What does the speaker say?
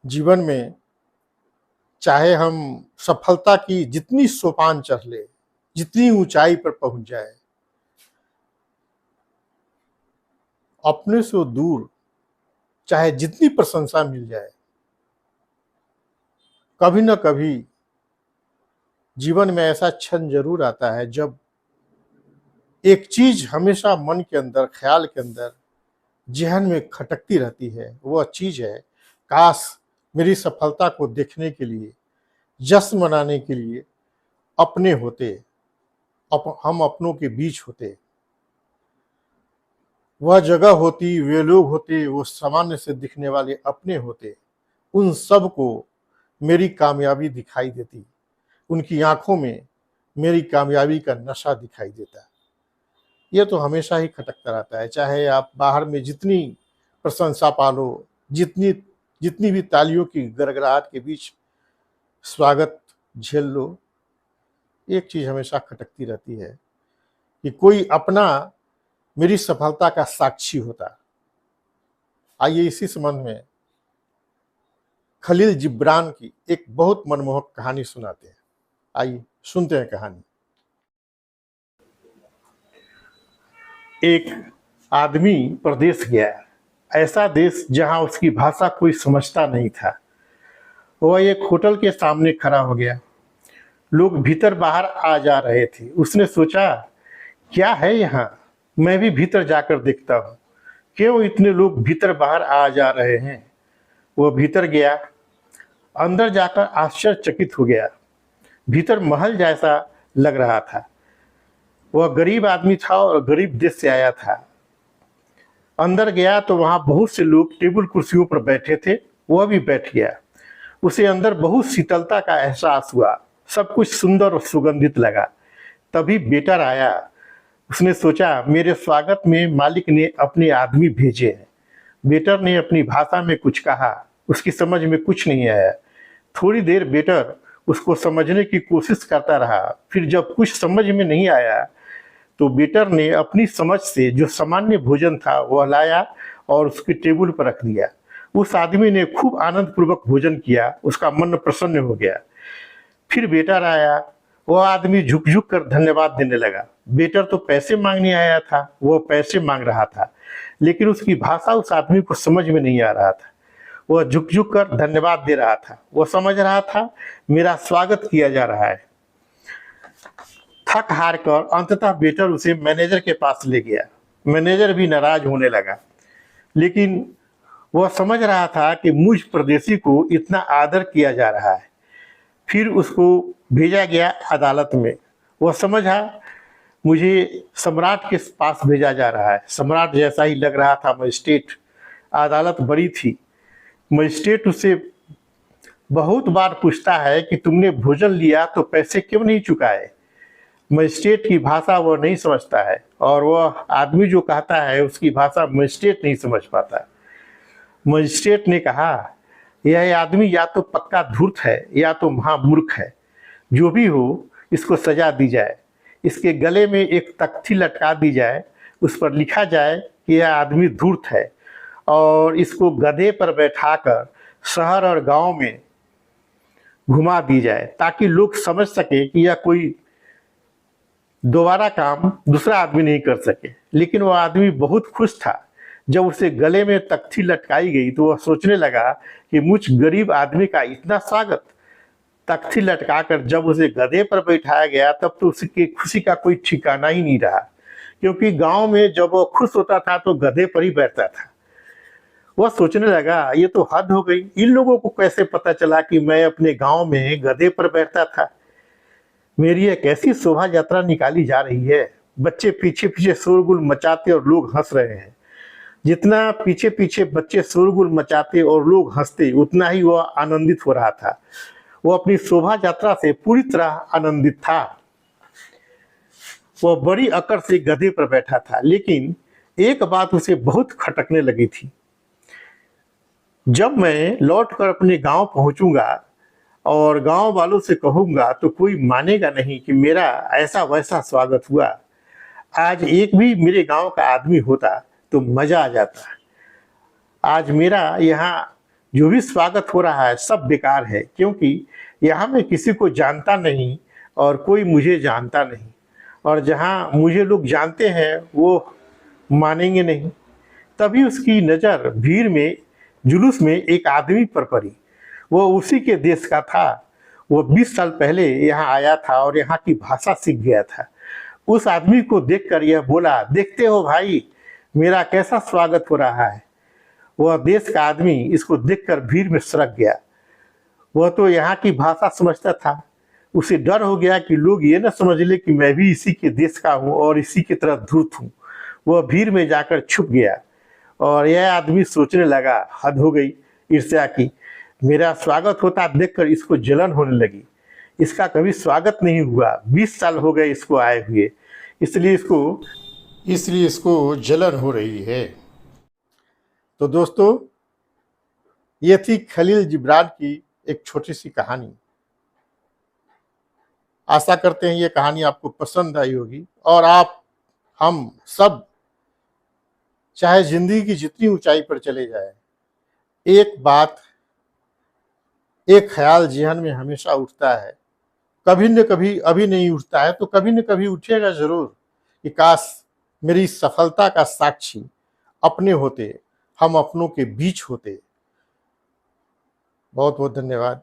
जीवन में चाहे हम सफलता की जितनी सोपान चढ़ ले, जितनी ऊंचाई पर पहुंच जाए, अपने से दूर चाहे जितनी प्रशंसा मिल जाए, कभी न कभी जीवन में ऐसा क्षण जरूर आता है जब एक चीज हमेशा मन के अंदर, ख्याल के अंदर, जहन में खटकती रहती है। वह चीज है, काश मेरी सफलता को देखने के लिए, जश्न मनाने के लिए अपने होते, हम अपनों के बीच होते, वह जगह होती, वे लोग होते, वो सामान्य से दिखने वाले अपने होते, उन सब को मेरी कामयाबी दिखाई देती, उनकी आंखों में मेरी कामयाबी का नशा दिखाई देता। यह तो हमेशा ही खटकता रहता है, चाहे आप बाहर में जितनी प्रशंसा पालो, जितनी जितनी भी तालियों की गड़गड़ाहट के बीच स्वागत झेल लो, एक चीज हमेशा खटकती रहती है कि कोई अपना मेरी सफलता का साक्षी होता। आइए इसी संबंध में खलील जिब्रान की एक बहुत मनमोहक कहानी सुनाते हैं। आइए सुनते हैं कहानी। एक आदमी प्रदेश गया, ऐसा देश जहां उसकी भाषा कोई समझता नहीं था। वह एक होटल के सामने खड़ा हो गया। लोग भीतर बाहर आ जा रहे थे। उसने सोचा, क्या है यहाँ, मैं भी भीतर जाकर देखता हूँ, क्यों इतने लोग भीतर बाहर आ जा रहे हैं। वह भीतर गया। अंदर जाकर आश्चर्यचकित हो गया। भीतर महल जैसा लग रहा था। वह गरीब आदमी था और गरीब देश से आया था। अंदर गया तो वहां बहुत से लोग टेबल कुर्सियों पर बैठे थे। वह भी बैठ गया। उसे अंदर बहुत शीतलता का एहसास हुआ। सब कुछ सुंदर और सुगंधित लगा। तभी वेटर आया। उसने सोचा, मेरे स्वागत में मालिक ने अपने आदमी भेजे हैं। वेटर ने अपनी भाषा में कुछ कहा। उसकी समझ में कुछ नहीं आया। थोड़ी देर वेटर उसको समझने की कोशिश करता रहा। फिर जब कुछ समझ में नहीं आया तो वेटर ने अपनी समझ से जो सामान्य भोजन था वह लाया और उसकी टेबल पर रख दिया। उस आदमी ने खूब आनंद पूर्वक भोजन किया। उसका मन प्रसन्न हो गया। फिर वेटर आया। वह आदमी झुक झुक कर धन्यवाद देने लगा। वेटर तो पैसे मांगने आया था, वह पैसे मांग रहा था, लेकिन उसकी भाषा उस आदमी को समझ में नहीं आ रहा था। वह झुक झुक कर धन्यवाद दे रहा था। वह समझ रहा था, मेरा स्वागत किया जा रहा है। थक हार कर अंततः वेटर उसे मैनेजर के पास ले गया। मैनेजर भी नाराज होने लगा, लेकिन वह समझ रहा था कि मुझ परदेसी को इतना आदर किया जा रहा है। फिर उसको भेजा गया अदालत में। वह समझा, मुझे सम्राट के पास भेजा जा रहा है। सम्राट जैसा ही लग रहा था मजिस्ट्रेट। अदालत बड़ी थी। मजिस्ट्रेट उससे बहुत बार पूछता है कि तुमने भोजन लिया तो पैसे क्यों नहीं चुकाए। मजिस्ट्रेट की भाषा वह नहीं समझता है और वह आदमी जो कहता है उसकी भाषा मजिस्ट्रेट नहीं समझ पाता। मजिस्ट्रेट ने कहा, यह आदमी या तो पक्का धूर्त है या तो महामूर्ख है। जो भी हो, इसको सजा दी जाए। इसके गले में एक तख्ती लटका दी जाए, उस पर लिखा जाए कि यह आदमी धूर्त है, और इसको गधे पर बैठाकर शहर और गांव में घुमा दी जाए, ताकि लोग समझ सके कि यह कोई दोबारा काम दूसरा आदमी नहीं कर सके। लेकिन वह आदमी बहुत खुश था। जब उसे गले में तख्ती लटकाई गई तो वह सोचने लगा कि मुझ गरीब आदमी का इतना स्वागत। तख्ती लटकाकर जब उसे गधे पर बैठाया गया तब तो उसकी खुशी का कोई ठिकाना ही नहीं रहा, क्योंकि गांव में जब वो खुश होता था तो गधे पर ही बैठता था। वह सोचने लगा, ये तो हद हो गई। इन लोगों को कैसे पता चला कि मैं अपने गांव में गधे पर बैठता था। मेरी एक ऐसी शोभा यात्रा निकाली जा रही है। बच्चे पीछे पीछे शोरगुल मचाते और लोग हंस रहे हैं। जितना पीछे पीछे बच्चे शोरगुल मचाते और लोग हंसते, उतना ही वह आनंदित हो रहा था। वह अपनी शोभा यात्रा से पूरी तरह आनंदित था। वह बड़ी अकड़ से गधे पर बैठा था, लेकिन एक बात उसे बहुत खटकने लगी थी। जब मैं लौटकर अपने गांव पहुंचूंगा और गांव वालों से कहूंगा तो कोई मानेगा नहीं कि मेरा ऐसा वैसा स्वागत हुआ। आज एक भी मेरे गांव का आदमी होता तो मजा आ जाता। आज मेरा यहाँ जो भी स्वागत हो रहा है सब बेकार है, क्योंकि यहाँ मैं किसी को जानता नहीं और कोई मुझे जानता नहीं, और जहाँ मुझे लोग जानते हैं वो मानेंगे नहीं। तभी उसकी नज़र भीड़ में, जुलूस में एक आदमी पर पड़ी। वो उसी के देश का था। वो 20 साल पहले यहाँ आया था और यहाँ की भाषा सीख गया था। उस आदमी को देखकर यह बोला, देखते हो भाई, मेरा कैसा स्वागत हो रहा है। वह देश का आदमी इसको देखकर भीड़ में सरक गया। वह तो यहाँ की भाषा समझता था। उसे डर हो गया कि लोग ये न समझ ले कि मैं भी इसी के देश का हूँ और इसी की तरह धूर्त हूँ। वह भीड़ में जाकर छुप गया और यह आदमी सोचने लगा, हद हो गई ईर्ष्या की। मेरा स्वागत होता देखकर इसको जलन होने लगी। इसका कभी स्वागत नहीं हुआ, 20 साल हो गए इसको आए हुए, इसलिए इसको जलन हो रही है। तो दोस्तों, ये थी खलील जिब्रान की एक छोटी सी कहानी। आशा करते हैं ये कहानी आपको पसंद आई होगी और हम सब चाहे जिंदगी की जितनी ऊंचाई पर चले जाए, एक ख्याल जेहन में हमेशा उठता है, कभी न कभी, अभी नहीं उठता है तो कभी न कभी उठेगा जरूर, कि काश मेरी सफलता का साक्षी अपने होते, हम अपनों के बीच होते। बहुत बहुत धन्यवाद।